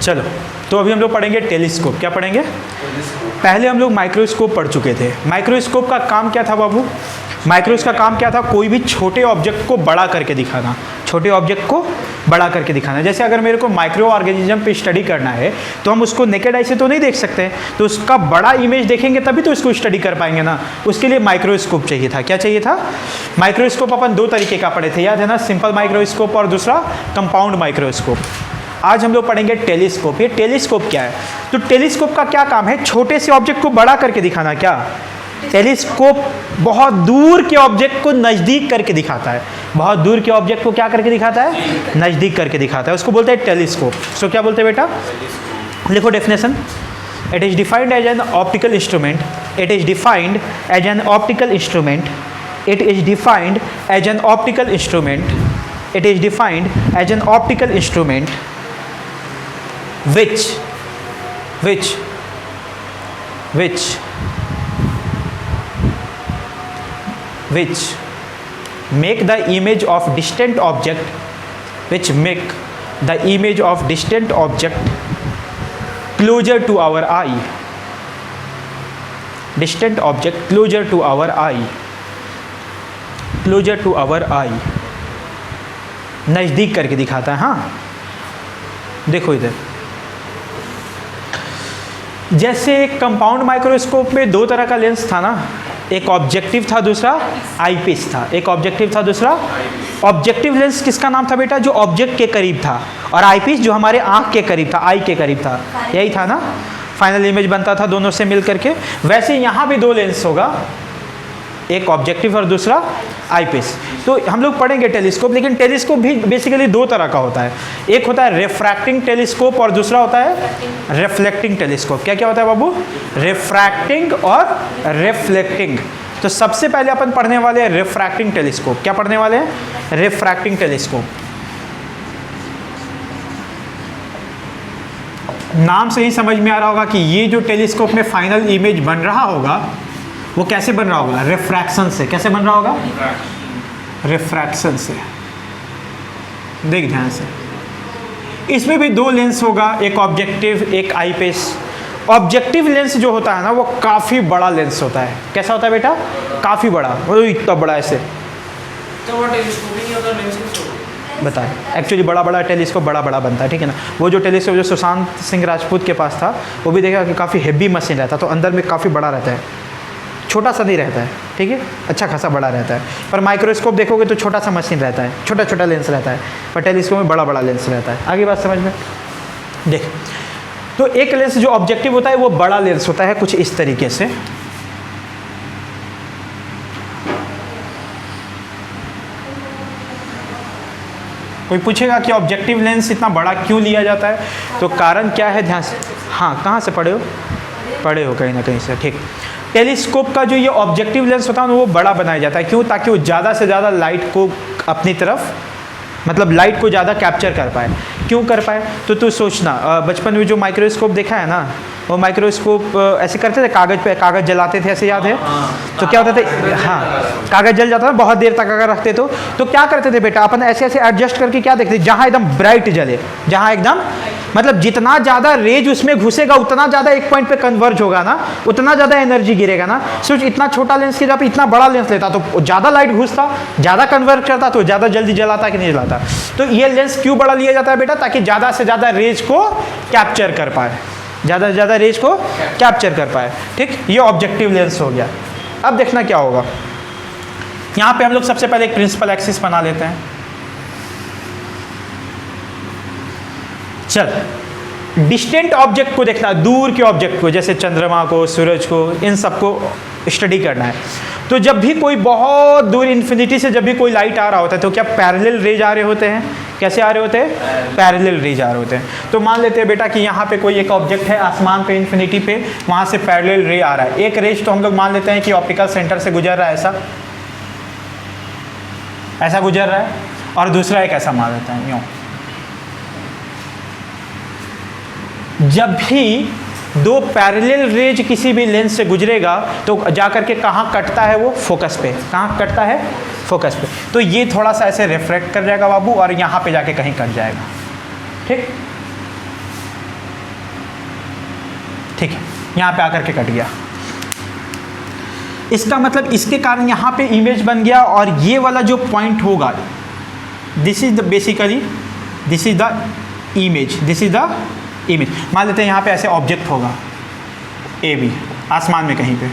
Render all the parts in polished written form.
चलो, तो अभी हम लोग पढ़ेंगे टेलीस्कोप। क्या पढ़ेंगे? पहले हम लोग माइक्रोस्कोप पढ़ चुके थे। माइक्रोस्कोप का काम क्या था बाबू? माइक्रोस्कोप का काम क्या था? कोई भी छोटे ऑब्जेक्ट को बड़ा करके दिखाना, छोटे ऑब्जेक्ट को बड़ा करके दिखाना। जैसे अगर मेरे को माइक्रो ऑर्गेनिज्म पे स्टडी करना है तो हम उसको नेकेड आई से तो नहीं देख सकते, तो उसका बड़ा इमेज देखेंगे तभी तो उसको स्टडी कर पाएंगे ना। उसके लिए माइक्रोस्कोप चाहिए था। क्या चाहिए था? माइक्रोस्कोप अपन दो तरीके का पढ़े थे, याद है ना? सिंपल माइक्रोस्कोप और दूसरा कंपाउंड माइक्रोस्कोप। आज हम लोग पढ़ेंगे टेलीस्कोप। ये टेलीस्कोप क्या है? तो टेलीस्कोप का क्या काम है? छोटे से ऑब्जेक्ट को बड़ा करके दिखाना। क्या? टेलीस्कोप बहुत दूर के ऑब्जेक्ट को नज़दीक करके दिखाता है। बहुत दूर के ऑब्जेक्ट को क्या करके दिखाता है? नज़दीक करके दिखाता है। उसको बोलते हैं टेलीस्कोप। सो क्या बोलते हैं बेटा? लिखो definition. It is defined as an optical instrument. It is defined as an optical instrument. It is defined as an optical instrument. It is defined as an optical instrument which make the image of distant object, which make the image of distant object closer to our eye. Distant object closer to our eye. Closer to our eye. नज़दीक करके दिखाता है। हाँ, देखो इधर, जैसे compound microscope में दो तरह का लेंस था ना, एक ऑब्जेक्टिव था, दूसरा आईपीस था। एक ऑब्जेक्टिव था, दूसरा ऑब्जेक्टिव लेंस किसका नाम था बेटा? जो ऑब्जेक्ट के करीब था, और आईपीस जो हमारे आंख के करीब था, आई के करीब था। यही था ना, फाइनल इमेज बनता था दोनों से मिल करके। वैसे यहाँ भी दो लेंस होगा, एक ऑब्जेक्टिव और दूसरा आईपीस। तो हम लोग पढ़ेंगे टेलीस्कोप, लेकिन टेलीस्कोप भी बेसिकली दो तरह का होता है। एक होता है रिफ्रैक्टिंग टेलीस्कोप और दूसरा होता है रिफ्लेक्टिंग टेलीस्कोप। क्या क्या होता है बाबू? रिफ्रैक्टिंग और रिफ्लेक्टिंग। तो सबसे पहले अपन पढ़ने वाले हैं रिफ्रैक्टिंग टेलीस्कोप। क्या पढ़ने वाले हैं? Refracting telescope. नाम से ही समझ में आ रहा होगा कि ये जो टेलीस्कोप में फाइनल इमेज बन रहा होगा वो कैसे बन रहा होगा? रिफ्रैक्शन से। कैसे बन रहा होगा? रिफ्रैक्शन से। देख ध्यान से, इसमें भी दो लेंस होगा, एक ऑब्जेक्टिव, एक आईपीस। ऑब्जेक्टिव लेंस जो होता है ना, वो काफ़ी बड़ा लेंस होता है। कैसा होता है बेटा? काफ़ी बड़ा, वो इतना बड़ा ऐसे। तो वो टेलीस्कोप नहीं होता, लेंस क्यों? बताए एक्चुअली बड़ा बड़ा टेलीस्कोप बड़ा बड़ा बनता है, ठीक है ना। वो जो टेलीस्कोप जो सुशांत सिंह राजपूत के पास था, वो भी देखा कि काफ़ी हेवी मशीन रहता, तो अंदर में काफ़ी बड़ा रहता है, छोटा सा नहीं रहता है, ठीक है, अच्छा खासा बड़ा रहता है। पर माइक्रोस्कोप देखोगे तो छोटा सा मशीन रहता है, छोटा छोटा लेंस रहता है, पर टेलीस्कोप में बड़ा बड़ा लेंस रहता है। आगे बात समझ में? देख, तो एक लेंस जो ऑब्जेक्टिव होता है वो बड़ा लेंस होता है, कुछ इस तरीके से। कोई पूछेगा कि ऑब्जेक्टिव लेंस इतना बड़ा क्यों लिया जाता है, तो कारण क्या है? ध्यान से। हाँ, कहाँ से पढ़े हो? पढ़े हो कहीं ना कहीं से, ठीक। टेलीस्कोप का जो ये ऑब्जेक्टिव लेंस होता है वो बड़ा बनाया जाता है। क्यों? ताकि वो ज़्यादा से ज़्यादा लाइट को अपनी तरफ, मतलब लाइट को ज़्यादा कैप्चर कर पाए। क्यों कर पाए? तो तू सोचना, बचपन में जो माइक्रोस्कोप देखा है ना, वो माइक्रोस्कोप ऐसे करते थे, कागज़ पे कागज़ जलाते थे, ऐसे याद है? तो क्या होता था? हाँ, कागज़ जल जाता था बहुत देर तक अगर रखते तो क्या करते थे बेटा? अपन ऐसे ऐसे एडजस्ट करके क्या देखते, जहाँ एकदम ब्राइट जले, जहाँ एकदम मतलब जितना ज़्यादा रेज उसमें घुसेगा उतना ज़्यादा एक पॉइंट पे कन्वर्ज होगा ना, उतना ज़्यादा एनर्जी गिरेगा ना। सोच, इतना छोटा लेंस की जब इतना बड़ा लेंस लेता तो ज़्यादा लाइट घुसता, ज़्यादा कन्वर्ट करता, तो ज़्यादा जल्दी जलाता कि नहीं जलाता। तो ये लेंस क्यों बड़ा लिया जाता है बेटा? ताकि ज़्यादा से ज़्यादा रेज को कैप्चर कर पाए, ज़्यादा से ज़्यादा रेज को कैप्चर कर पाए, ठीक। ये ऑब्जेक्टिव लेंस हो गया। अब देखना क्या होगा, यहाँ पे हम लोग सबसे पहले एक प्रिंसिपल एक्सिस बना लेते हैं। चल, डिस्टेंट ऑब्जेक्ट को देखना, दूर के ऑब्जेक्ट को, जैसे चंद्रमा को, सूरज को, इन सबको स्टडी करना है। तो जब भी कोई बहुत दूर इन्फिनिटी से जब भी कोई लाइट आ रहा होता है तो क्या पैरेलल रेज आ रहे होते हैं? कैसे आ रहे होते हैं? पैरेलल रेज आ रहे होते हैं। तो मान लेते हैं बेटा कि यहाँ पे कोई एक ऑब्जेक्ट है आसमान पे, इन्फिनिटी पे, वहाँ से पैरेलल रे आ रहा है। एक रेज तो हम लोग मान लेते हैं कि ऑप्टिकल सेंटर से गुजर रहा है, ऐसा गुजर रहा है, और दूसरा एक ऐसा मान लेते हैं यूँ। जब भी दो पैरेलल रेज किसी भी लेंस से गुजरेगा तो जाकर के कहाँ कटता है? वो फोकस पे। कहाँ कटता है? फोकस पे। तो ये थोड़ा सा ऐसे रिफ्रैक्ट कर जाएगा बाबू, और यहाँ पे जाके कहीं कट जाएगा, ठीक। ठीक है, यहाँ पे आकर के कट गया। इसका मतलब इसके कारण यहाँ पे इमेज बन गया, और ये वाला जो पॉइंट होगा, this is the basically this is the image, this is the image. मान लेते हैं यहाँ पे ऐसे ऑब्जेक्ट होगा ए बी आसमान में कहीं पे,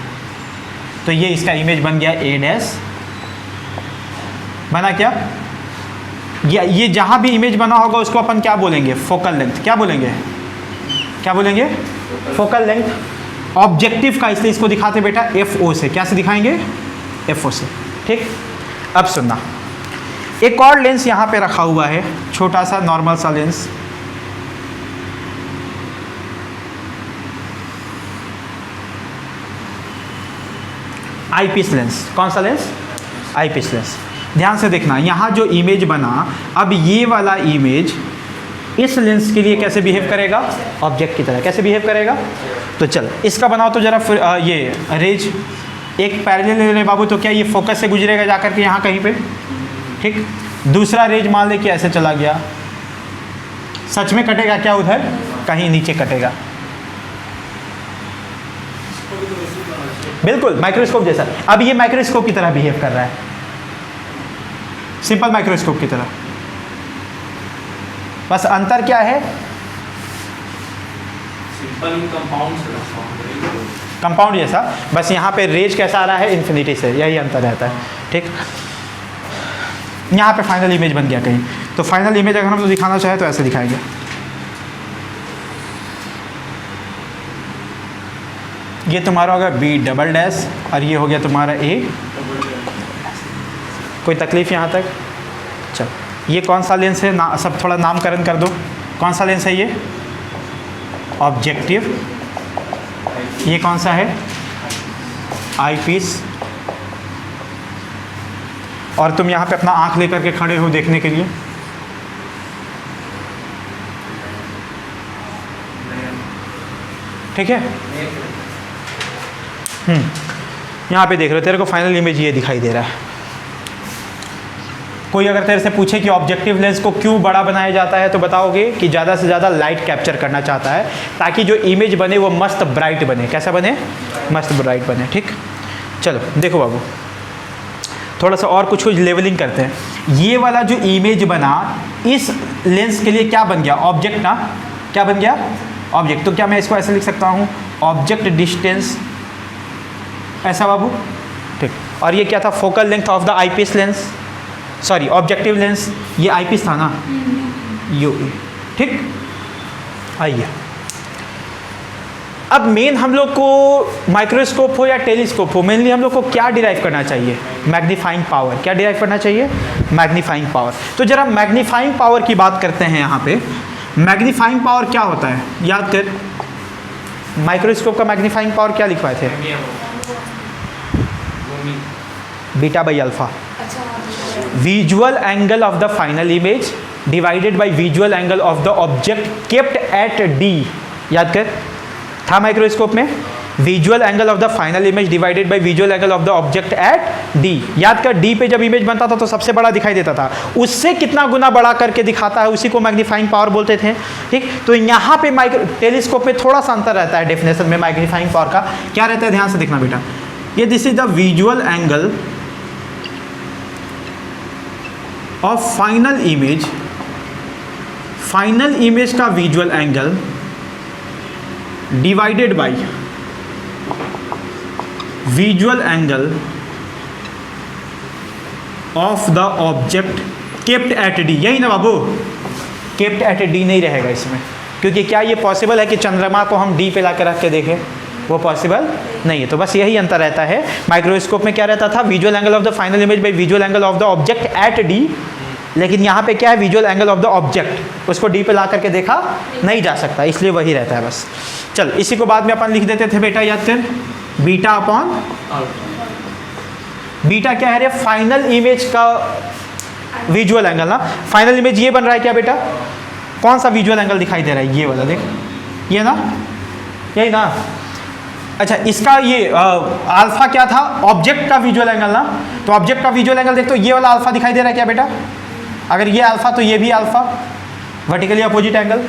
तो ये इसका इमेज बन गया ए डैश। बना क्या? ये जहाँ भी इमेज बना होगा उसको अपन क्या बोलेंगे? Focal length. क्या बोलेंगे? क्या बोलेंगे? Focal length. ऑब्जेक्टिव का इसलिए इसको दिखाते बेटा FO से। क्या से दिखाएंगे? FO से। ठीक, अब सुनना, एक और लेंस यहाँ पे रखा हुआ है, छोटा सा नॉर्मल सा लेंस। Eyepiece lens. कौन सा लेंस? Eyepiece lens. ध्यान से देखना, यहाँ जो इमेज बना, अब ये वाला इमेज इस लेंस के लिए कैसे बिहेव करेगा? ऑब्जेक्ट की तरह। कैसे बिहेव करेगा? तो चल इसका बनाओ तो जरा फिर ये रेज एक पैरेलल ले ले बाबू, तो क्या ये फोकस से गुजरेगा जाकर के यहाँ कहीं पे? ठीक, दूसरा रेज मान ले कि ऐसे चला गया, सच में कटेगा क्या उधर? कहीं नीचे कटेगा। बिल्कुल माइक्रोस्कोप जैसा। अब ये माइक्रोस्कोप की तरह बिहेव कर रहा है, सिंपल माइक्रोस्कोप की तरह। बस अंतर क्या है? सिंपल कंपाउंड से कंपाउंड जैसा, बस यहाँ पे रेज कैसा आ रहा है? इन्फिनिटी से। यही अंतर रहता है। ठीक, यहाँ पे फाइनल इमेज बन गया कहीं, तो फाइनल इमेज अगर हम लोग दिखाना चाहें तो ऐसे दिखाएंगे। ये तुम्हारा होगा B डबल डैश, और ये हो गया तुम्हारा A। कोई तकलीफ यहाँ तक? चल, ये कौन सा लेंस है? ना सब थोड़ा नामकरण कर दो। कौन सा लेंस है ये? ऑब्जेक्टिव। ये कौन सा है? आईपीस। और तुम यहाँ पे अपना आंख लेकर के खड़े हो देखने के लिए। ठीक है, यहाँ पे देख रहे हो, तेरे को फाइनल इमेज ये दिखाई दे रहा है। कोई अगर तेरे से पूछे कि ऑब्जेक्टिव लेंस को क्यों बड़ा बनाया जाता है, तो बताओगे कि ज़्यादा से ज़्यादा लाइट कैप्चर करना चाहता है, ताकि जो इमेज बने वो मस्त ब्राइट बने। कैसा बने? मस्त ब्राइट बने। ठीक, चलो देखो बाबू, थोड़ा सा और कुछ लेवलिंग करते हैं। ये वाला जो इमेज बना, इस लेंस के लिए क्या बन गया? ऑब्जेक्ट ना। क्या बन गया? ऑब्जेक्ट। तो क्या मैं इसको ऐसे लिख सकता हूँ? ऑब्जेक्ट डिस्टेंस, ऐसा बाबू। ठीक, और ये क्या था? Focal length of the eyepiece lens, sorry objective lens. ये आईपीस था ना, यू। ठीक, आइए अब मेन हम लोग को माइक्रोस्कोप हो या टेलीस्कोप हो, मेनली हम लोग को क्या डिराइव करना चाहिए? Magnifying power. क्या डिराइव करना चाहिए? Magnifying power. तो जरा मैग्नीफाइंग पावर की बात करते हैं। यहाँ पे मैग्नीफाइंग पावर क्या होता है? याद कर, माइक्रोस्कोप का मैग्नीफाइंग पावर क्या लिखवाए थे? Beta by alpha. Visual angle of the final image divided by visual angle of the object kept at D. याद कर, था माइक्रोस्कोप में visual angle of the final image divided by visual angle of the object at D. याद कर, D पे जब image बनता था तो सबसे बड़ा दिखाई देता था, उससे कितना गुना बड़ा करके दिखाता है, उसी को मैग्नीफाइंग पावर बोलते थे। ठीक, तो यहाँ पे टेलीस्कोप में थोड़ा सा अंतर रहता है डेफिनेशन में मैग्नीफाइंग पावर का। क्या रहता है? ध्यान से देखना बेटा, ये this is the visual angle of final image. Final image का visual angle divided by visual angle of the object kept at D. यही ना बाबू? केप्ट एट डी नहीं रहेगा इसमें, क्योंकि क्या ये पॉसिबल है कि चंद्रमा को हम डी पे ला के रख के देखें? वो पॉसिबल नहीं है। तो बस यही अंतर रहता है। माइक्रोस्कोप में क्या रहता था? Visual angle of the final image by visual angle of the object at D, लेकिन यहाँ पे क्या है? Visual angle of the object, उसको डी पे ला करके देखा नहीं जा सकता, इसलिए वही रहता है बस। चल, इसी को बाद में अपन लिख देते थे बेटा, याद कर, बीटा अपॉन बीटा क्या है रे? फाइनल इमेज का विजुअल एंगल ना। फाइनल इमेज ये बन रहा है क्या बेटा? कौन सा विजुअल एंगल दिखाई दे रहा है? ये वाला देख, ये ना, यही ना। अच्छा, इसका ये अल्फा क्या था? ऑब्जेक्ट का विजुअल एंगल ना। तो ऑब्जेक्ट का विजुअल एंगल देख, तो ये वाला अल्फा दिखाई दे रहा है क्या बेटा? अगर ये अल्फा तो ये भी अल्फा, वर्टिकली अपोजिट एंगल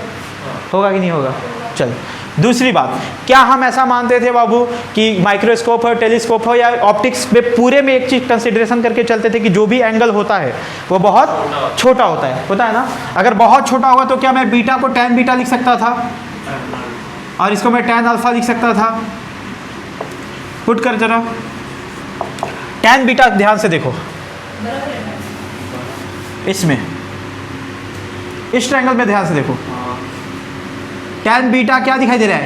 होगा कि नहीं होगा? चल, दूसरी बात, क्या हम ऐसा मानते थे बाबू कि माइक्रोस्कोप हो, टेलीस्कोप हो या ऑप्टिक्स में पूरे में एक चीज़ कंसिडरेशन करके चलते थे कि जो भी एंगल होता है वो बहुत छोटा होता है ना। अगर बहुत छोटा होगा तो क्या मैं बीटा को tan बीटा लिख सकता था और इसको मैं tan अल्फा लिख सकता था? पुट कर जरा, tan बीटा ध्यान से देखो, इसमें इस ट्रायंगल में ध्यान से देखो, tan बीटा क्या दिखाई दे रहा है?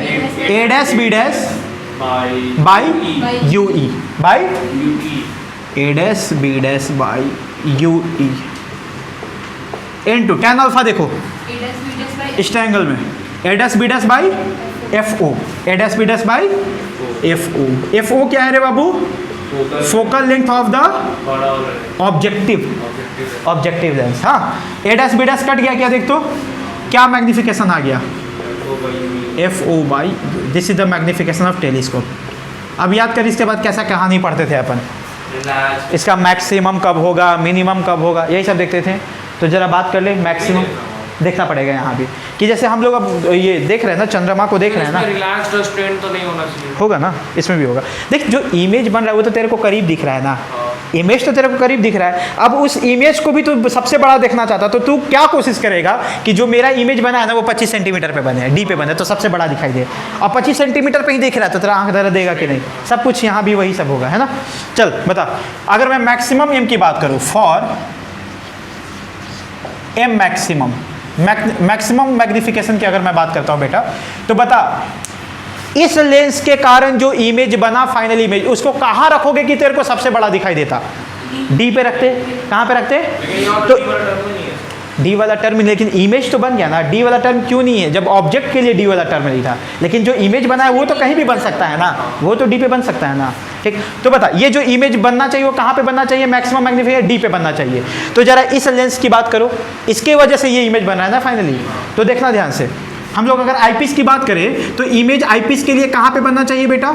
A dash B dash by U E, by A dash B dash by U E into tan alpha देखो इस ट्रायंगल में A dash B dash by F O, A dash B dash by F O. F O क्या है रे बाबू? Focal length of the objective lens. हाँ, A dash B dash कट गया, क्या देख तो क्या मैग्निफिकेशन आ गया? F O by, this is the magnification of telescope. अब याद कर इसके बाद कैसा कहानी पढ़ते थे अपन, इसका मैक्सिमम कब होगा, मिनिमम कब होगा, यही सब देखते थे। तो जरा बात कर ले, मैक्सिमम देखना पड़ेगा यहाँ भी कि जैसे हम लोग अब ये देख रहे हैं ना, चंद्रमा को देख रहे हैं ना, रिलैक्स्ड स्ट्रेन तो नहीं होना चाहिए। होगा ना, इसमें भी होगा। देख जो इमेज बन रहा है वो तो तेरे को करीब दिख रहा है ना, इमेज तो तेरे को करीब दिख रहा है। अब उस इमेज को भी तू सबसे बड़ा देखना चाहता, तो तू क्या कोशिश करेगा कि जो मेरा इमेज बना है ना वो 25 सेंटीमीटर पे बने, डी पे बने, तो सबसे बड़ा दिखाई दे। और 25 सेंटीमीटर पे ही देख रहा है तो तेरा आंख दर्द देगा कि नहीं? सब कुछ यहाँ भी वही सब होगा, है ना। चल बता, अगर मैं मैक्सिमम एम की बात करूँ, for M maximum, maximum magnification की अगर मैं बात करता हूँ बेटा, तो बता इस लेंस के कारण जो इमेज बना, फाइनल इमेज, उसको कहाँ रखोगे कि तेरे को सबसे बड़ा दिखाई देता? डी पे रखते। कहाँ पे रखते? तो डी वाला टर्म, लेकिन इमेज तो बन गया ना। डी वाला टर्म क्यों नहीं है जब ऑब्जेक्ट के लिए डी वाला टर्म नहीं था, लेकिन जो इमेज बना है वो तो कहीं भी बन सकता है ना, वो तो डी पे बन सकता है ना। ठीक, तो बता ये जो इमेज बनना चाहिए वो कहाँ पे बनना चाहिए? मैक्सिमम मैग्नीफिकेशन डी पे बनना चाहिए। तो जरा इस लेंस की बात करो, इसके वजह से ये इमेज बना है ना फाइनली। तो देखना ध्यान से, हम लोग अगर आईपीस की बात करें तो इमेज आईपीस के लिए कहाँ पे बनना चाहिए बेटा?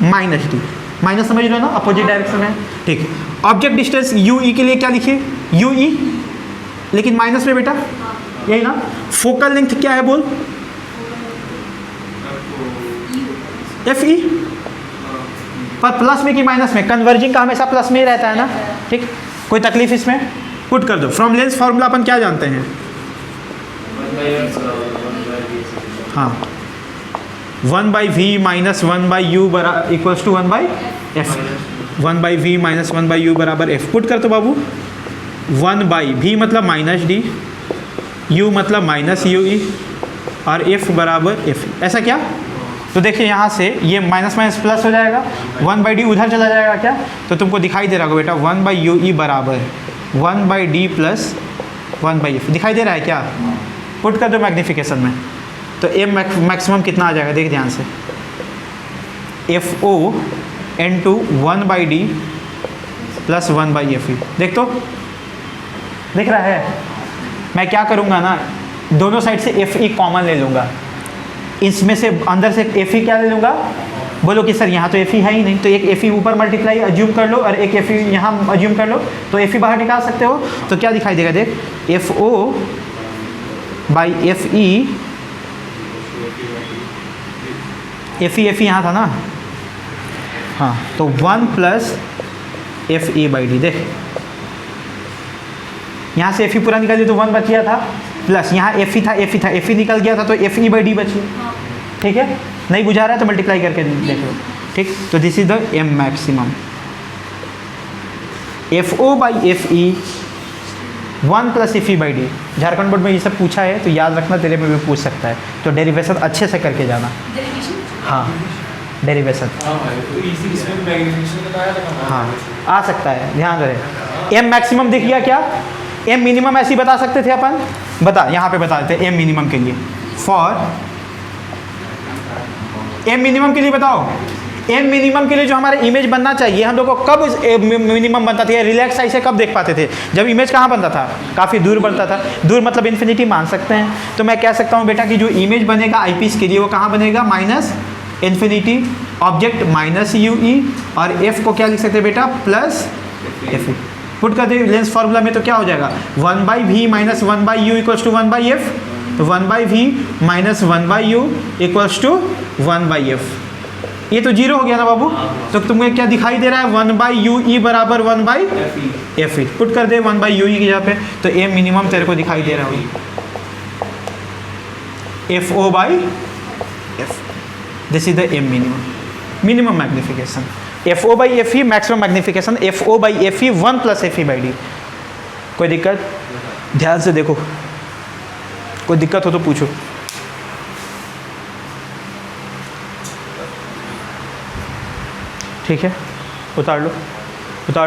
माइनस डी, माइनस समझ लो ना, अपोजिट डायरेक्शन है। ठीक, ऑब्जेक्ट डिस्टेंस यू ई के लिए क्या लिखिए? यू ई, लेकिन माइनस में बेटा, यही ना। फोकल लेंथ क्या है बोल? एफ ई, पर प्लस में कि माइनस में? कन्वर्जिंग का हमेशा प्लस में ही रहता है ना। ठीक, कोई तकलीफ इसमें? पुट कर दो। फ्रॉम लेंस फॉर्मूला अपन क्या जानते हैं? हाँ, 1/v minus 1/u equals to 1/f, 1/v minus 1/u बराबर f। पुट कर तो बाबू, 1/v मतलब माइनस डी, u मतलब माइनस यू ई और f बराबर f। ऐसा क्या? तो देखिए यहाँ से ये माइनस माइनस प्लस हो जाएगा, 1/d उधर चला जाएगा क्या? तो तुमको दिखाई दे रहा होगा बेटा 1/u बराबर 1/d प्लस 1/f, दिखाई दे रहा है क्या? पुट कर दो मैग्निफिकेशन में, तो एम मैक्सिमम कितना आ जाएगा? देख ध्यान से, F O into 1/d plus 1/f। देख तो, दिख रहा है? मैं क्या करूँगा ना, दोनों साइड से एफ ई कॉमन ले लूँगा, इसमें से अंदर से एफ ई क्या ले लूँगा? बोलो कि सर यहाँ तो एफ ई है ही नहीं, तो एक एफ ई ऊपर मल्टीप्लाई अज्यूम कर लो और एक एफ ई यहाँ अज्यूम कर लो, तो एफ ई बाहर निकाल सकते हो। तो क्या दिखाई देगा? देख, F O by F E, F E यहाँ था ना, हाँ, तो 1 plus F E by D. देख यहाँ से एफ ई पूरा निकाल दिया तो 1 बच गया था, प्लस यहाँ एफ ई था, एफ ई निकल गया था तो एफ ई बाई डी बची। ठीक है, नहीं बुझा रहा है तो मल्टीप्लाई करके देख लो। ठीक, तो this is the M maximum, F O by F E 1 plus F E by D. Jharkhand board में ये सब पूछा है तो याद रखना, तेरे में भी पूछ सकता है, तो डेरिवेशन अच्छे से करके जाना। हाँ, डेरिवेशन हाँ आ सकता है, ध्यान रहे। एम मैक्सिमम दिख गया क्या? एम मिनिमम ऐसे ही बता सकते थे अपन, बता यहाँ पे बता देते एम मिनिमम के लिए। फॉर एम मिनिमम के लिए बताओ, एम मिनिमम के लिए जो हमारा इमेज बनना चाहिए, हम लोग को कब मिनिमम बनता था, रिलैक्स आई से कब देख पाते थे? जब इमेज कहाँ बनता था? काफ़ी दूर बनता था। दूर मतलब इन्फिनिटी मान सकते हैं। तो मैं कह सकता हूँ बेटा कि जो इमेज बनेगा आईपीस के लिए वो कहाँ बनेगा? Minus infinity, object minus you ई, और एफ को क्या लिख सकते हैं बेटा? प्लस एफ ई। पुट कर दे लेंस फार्मूला में तो क्या हो जाएगा? 1/v minus 1/u equals to 1/f। तो 1/v minus 1/u equals to 1/f। ये तो जीरो हो गया ना बाबू, तो तुम्हें क्या दिखाई दे रहा है 1/ue बराबर 1/fe। पुट कर दे 1/ue की जगह पे, तो ए मिनिमम तेरे को दिखाई दे रहा होगा FO/F। This is the M minimum magnification. FO/FE maximum magnification, FO/FE 1 + FE/D। कोई दिक्कत? ध्यान से देखो, कोई दिक्कत हो तो पूछो। ठीक है, उतार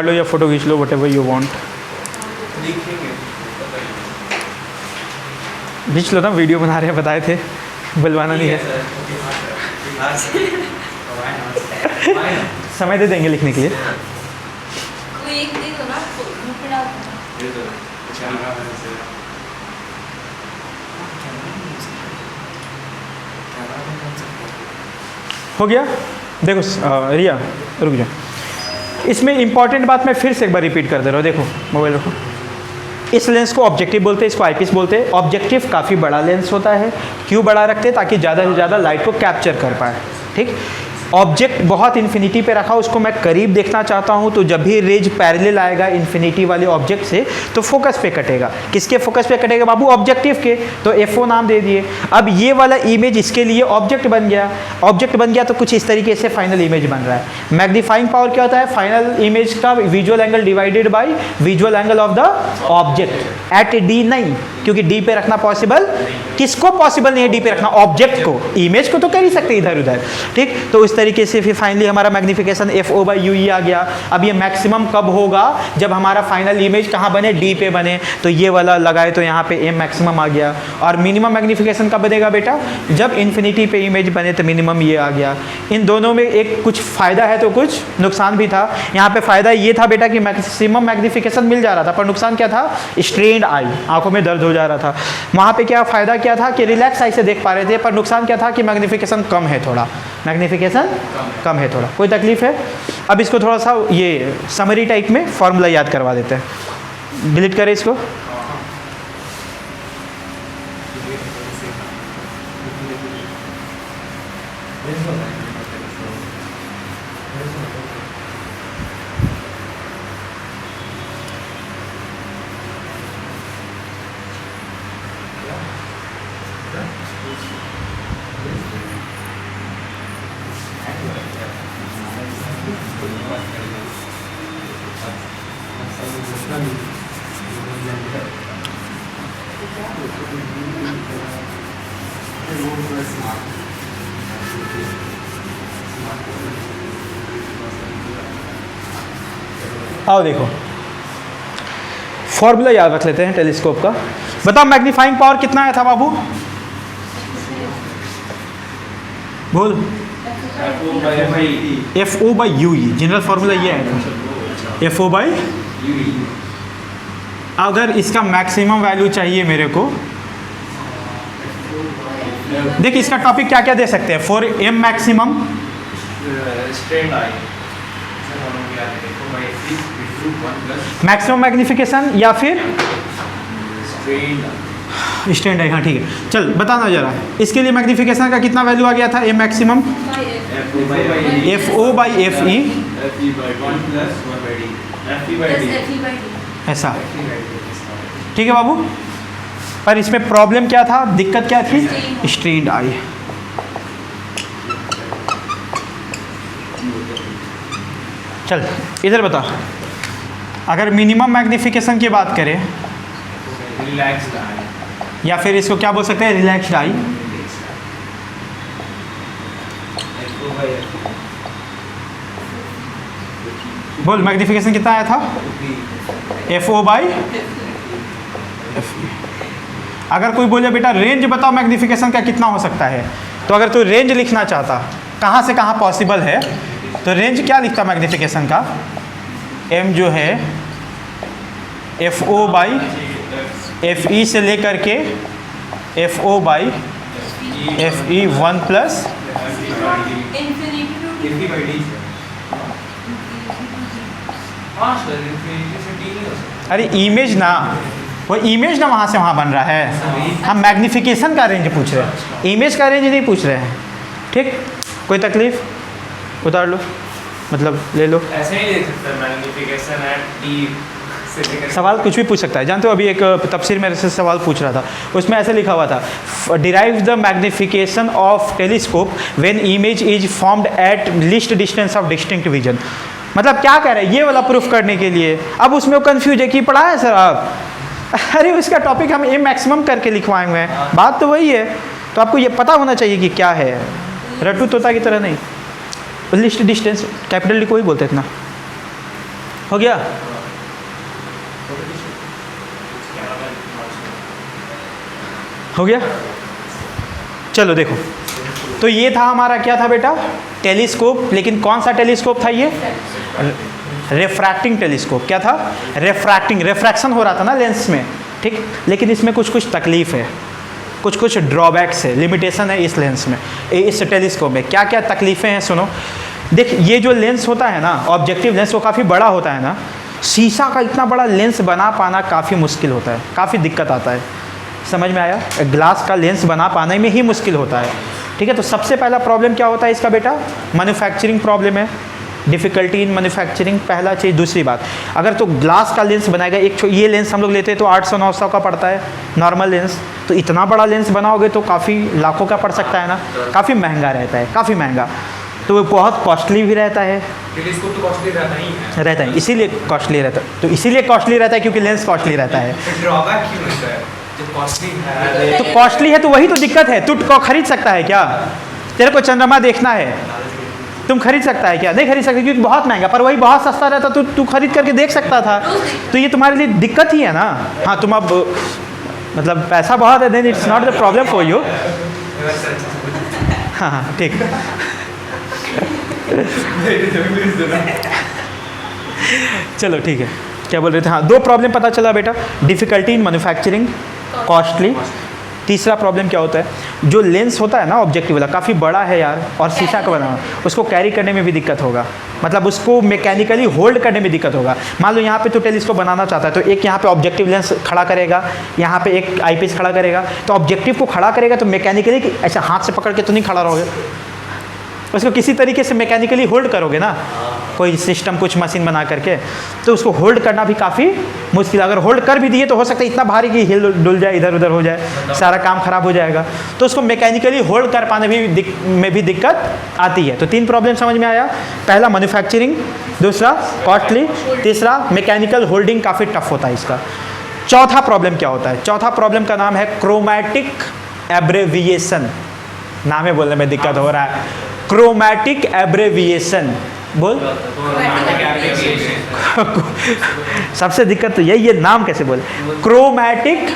लो या फोटो खींच लो, व्हाटएवर यू वांट। खींच लो ना, वीडियो बना रहे हैं, बताए थे, बुलवाना नहीं है। समय दे देंगे लिखने के लिए। कोई एक दे दो ना, मुंह पे डाल दो। हो गया? देखो रिया रुक जाओ, इसमें इंपॉर्टेंट बात मैं फिर से एक बार रिपीट कर दे रहा हूँ। देखो मोबाइल रखो। इस लेंस को ऑब्जेक्टिव बोलते हैं, इसको आईपीस बोलते हैं। ऑब्जेक्टिव काफ़ी बड़ा लेंस होता है। क्यों बड़ा रखते हैं? ताकि ज़्यादा से ज़्यादा लाइट को कैप्चर कर पाए। ठीक, ऑब्जेक्ट बहुत इन्फिनिटी पे रखा, उसको मैं करीब देखना चाहता हूँ, तो जब भी रेज पैरेलल आएगा इन्फिनिटी वाले ऑब्जेक्ट से, तो फोकस पे कटेगा। किसके फोकस पे कटेगा बाबू? ऑब्जेक्टिव के। तो FO नाम दे दिए। अब ये वाला इमेज इसके लिए ऑब्जेक्ट बन गया। ऑब्जेक्ट बन गया तो कुछ इस तरीके से फाइनल इमेज बन रहा है। मैग्नीफाइंग पावर क्या होता है? फाइनल इमेज का visual angle divided by visual angle of the object at D। नहीं, क्योंकि D पे रखना पॉसिबल, किसको पॉसिबल नहीं है D पे रखना? ऑब्जेक्ट को। इमेज को तो कर ही सकते इधर उधर। ठीक, तो उस तरीके से फिर फाइनली हमारा मैग्निफिकेशन FO/UE आ गया। अब ये मैक्सिमम कब होगा? जब हमारा फाइनल इमेज कहाँ बने? D पे बने। तो ये वाला लगाए तो यहाँ पे M मैक्सिमम आ गया। और मिनिमम मैग्निफिकेशन कब बनेगा बेटा? जब इन्फिनिटी पे इमेज बने, तो मिनिमम ये आ गया। इन दोनों में एक कुछ फ़ायदा है तो कुछ नुकसान भी था। यहाँ पे फ़ायदा ये था बेटा कि मैक्सिमम मैग्निफिकेशन मिल जा रहा था, पर नुकसान क्या था? स्ट्रेन्ड आई, आंखों में दर्द हो जा रहा था। वहाँ पे क्या फ़ायदा क्या था? कि रिलैक्स आई से देख पा रहे थे, पर नुकसान क्या था? कि मैग्निफिकेशन कम है थोड़ा। मैग्निफिकेशन कम है थोड़ा। कोई तकलीफ है? अब इसको थोड़ा सा ये समरी टाइप में फॉर्मूला याद करवा देते हैं। डिलीट करें इसको। आओ देखो, फॉर्मूला याद रख लेते हैं टेलीस्कोप का। बताओ मैग्नीफाइंग पावर कितना आया था बाबू? बोल। FO/UE, जनरल फॉर्मूला ये आया था, FO/UE। अगर इसका मैक्सिमम वैल्यू चाहिए मेरे को, देख इसका टॉपिक क्या क्या दे सकते हैं। For M maximum, maximum magnification, या फिर स्टैंड आई। हाँ ठीक है, चल बताना जरा इसके लिए मैग्निफिकेशन का कितना वैल्यू आ गया था? M मैक्सिमम FO/FE ऐसा। ठीक है बाबू, पर इसमें प्रॉब्लम क्या था? दिक्कत क्या थी? स्ट्रेन्ड आई। चल इधर बता, अगर मिनिमम मैग्निफिकेशन की बात करें, या फिर इसको क्या बोल सकते हैं? रिलैक्स्ड आई। बोल मैग्निफिकेशन कितना आया था? FO/FE। अगर कोई बोले बेटा रेंज बताओ मैग्निफिकेशन का कितना हो सकता है, तो अगर तू रेंज लिखना चाहता कहाँ से कहाँ पॉसिबल है, तो रेंज क्या लिखता मैग्निफिकेशन का? M जो है FO/FE से लेकर के FO/FE 1 प्लस अरे इमेज ना, वो इमेज ना वहाँ से वहाँ बन रहा है, हम मैग्निफिकेशन का रेंज पूछ रहे हैं, इमेज का रेंज नहीं पूछ रहे हैं। ठीक, कोई तकलीफ उतार लो, मतलब ले लो। ऐसे ही देख सकते हैं मैग्निफिकेशन एट डी से लेकर सवाल कुछ भी पूछ सकता है। जानते हो अभी एक तफसीर मेरे से सवाल पूछ रहा था, उसमें ऐसे लिखा हुआ था derive the magnification of telescope when image is formed at least distance of distinct vision. मतलब क्या कह रहे हैं ये वाला प्रूफ करने के लिए। अब उसमें वो कन्फ्यूज है कि पढ़ा है सर आप, अरे उसका टॉपिक हम ए मैक्सिमम करके लिखवाए हुए हैं, बात तो वही है। तो आपको ये पता होना चाहिए कि क्या है, रट्टू तोता की तरह नहीं। लिस्ट डिस्टेंस कैपिटल डी को ही बोलते इतना। हो गया? हो गया? चलो देखो, तो ये था हमारा क्या था बेटा, टेलीस्कोप। लेकिन कौन सा टेलीस्कोप था ये? Refracting telescope. क्या था? रिफ्रैक्टिंग, रिफ्रैक्शन हो रहा था ना लेंस में, ठीक। लेकिन इसमें कुछ कुछ तकलीफ है, कुछ कुछ ड्रॉबैक्स है, लिमिटेशन है इस लेंस में, इस टेलीस्कोप में। क्या क्या तकलीफ़ें हैं सुनो। देख, ये जो लेंस होता है ना, ऑब्जेक्टिव लेंस, वो काफ़ी बड़ा होता है ना। शीशा का इतना बड़ा लेंस बना पाना काफ़ी मुश्किल होता है, काफ़ी दिक्कत आता है। समझ में आया? ग्लास का लेंस बना पाने में ही मुश्किल होता है, ठीक है। तो सबसे पहला प्रॉब्लम क्या होता है इसका बेटा? मैन्युफैक्चरिंग प्रॉब्लम है, डिफ़िकल्टी इन मैन्युफैक्चरिंग, पहला चीज़। दूसरी बात, अगर तो ग्लास का लेंस बनाएगा, ये लेंस हम लोग लेते हैं तो 800-900 का पड़ता है नॉर्मल लेंस, तो इतना बड़ा लेंस बनाओगे तो काफ़ी लाखों का पड़ सकता है ना, काफ़ी महंगा रहता है, काफ़ी महंगा। तो वो बहुत कॉस्टली भी रहता है, टेलीस्कोप तो कॉस्टली रहता ही है। रहता है, इसीलिए कॉस्टली रहता है। तो इसीलिए कॉस्टली रहता है क्योंकि लेंस कॉस्टली रहता है। ड्रॉबैक क्यों होता है? जो कॉस्टली है तो कॉस्टली है तो वही तो दिक्कत है। तू खरीद सकता है क्या? तेरे को चंद्रमा देखना है, तुम खरीद सकता है क्या? नहीं खरीद सकते क्योंकि बहुत महंगा। पर वही बहुत सस्ता रहता तो तू खरीद करके देख सकता था। तो ये तुम्हारे लिए दिक्कत ही है ना। हाँ, तुम अब मतलब पैसा बहुत है, then it's not the problem for you. हाँ हाँ ठीक। चलो ठीक है, क्या बोल रहे थे? हाँ, दो प्रॉब्लम पता चला बेटा, डिफ़िकल्टी इन मैन्युफैक्चरिंग, कॉस्टली। तीसरा प्रॉब्लम क्या होता है, जो लेंस होता है ना ऑब्जेक्टिव वाला, काफ़ी बड़ा है यार, और शीशा का बना, उसको कैरी करने में भी दिक्कत होगा। मतलब उसको मैकेनिकली होल्ड करने में दिक्कत होगा। मान लो यहाँ पे तो टेलीस्कोप बनाना चाहता है, तो एक यहाँ पे ऑब्जेक्टिव लेंस खड़ा करेगा, यहाँ पे एक आईपीस खड़ा करेगा। तो ऑब्जेक्टिव को खड़ा करेगा तो मैकेनिकली ऐसा हाथ से पकड़ के तो नहीं खड़ा रहोगे, उसको किसी तरीके से मैकेनिकली होल्ड करोगे ना, कोई सिस्टम, कुछ मशीन बना करके। तो उसको होल्ड करना भी काफ़ी मुश्किल। अगर होल्ड कर भी दिए तो हो सकता है इतना भारी कि हिल डुल जाए, इधर उधर हो जाए, सारा काम खराब हो जाएगा। तो उसको मैकेनिकली होल्ड कर पाने में भी दिक्कत आती है। तो तीन प्रॉब्लम समझ में आया। पहला मैन्युफैक्चरिंग, दूसरा कॉस्टली, तीसरा मैकेनिकल होल्डिंग काफ़ी टफ होता है इसका। चौथा प्रॉब्लम क्या होता है? चौथा प्रॉब्लम का नाम है क्रोमैटिक एब्रेविएशन। नाम है बोलने में दिक्कत हो रहा है, क्रोमैटिक एब्रेविएशन। बोल। सबसे दिक्कत तो यही है, नाम कैसे बोले, क्रोमैटिक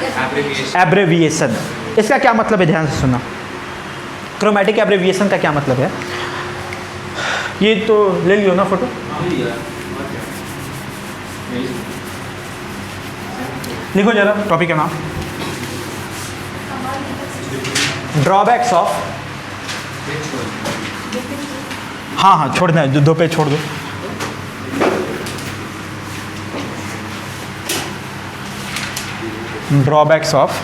एब्रेविएशन। इसका क्या मतलब है, ध्यान से सुना। क्रोमैटिक एब्रेविएशन का क्या मतलब है? ये तो ले लियो ना फोटो, लिखो जरा टॉपिक का नाम, ड्रॉबैक्स ऑफ। हाँ हाँ छोड़ना है, दो पे छोड़ दो। ड्रॉबैक्स ऑफ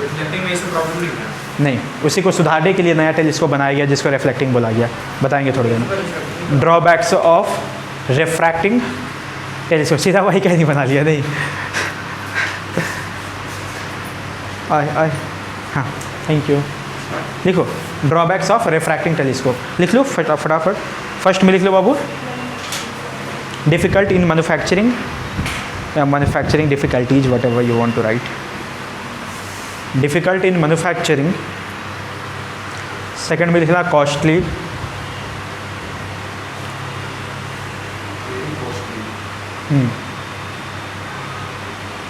रिफ्लेक्टिंग में इसमें प्रॉब्लम नहीं है। नहीं, उसी को सुधारने के लिए नया टेलीस्कोप बनाया गया जिसको रिफ्लेक्टिंग बोला गया, बताएंगे थोड़ी देर में। ड्रॉबैक्स ऑफ रिफ्रैक्टिंग टेलीस्कोप, सीधा वही कहीं नहीं बना लिया, नहीं आए आए, हाँ थैंक यू। लिखो ड्रॉबैक्स ऑफ रिफ्रैक्टिंग टेलीस्कोप, लिख लो फटाफट। फर्स्ट में लिख लो बाबू, difficult in manufacturing, manufacturing difficulties, whatever you want to write. Difficult in manufacturing. Second में लिखना कॉस्टली।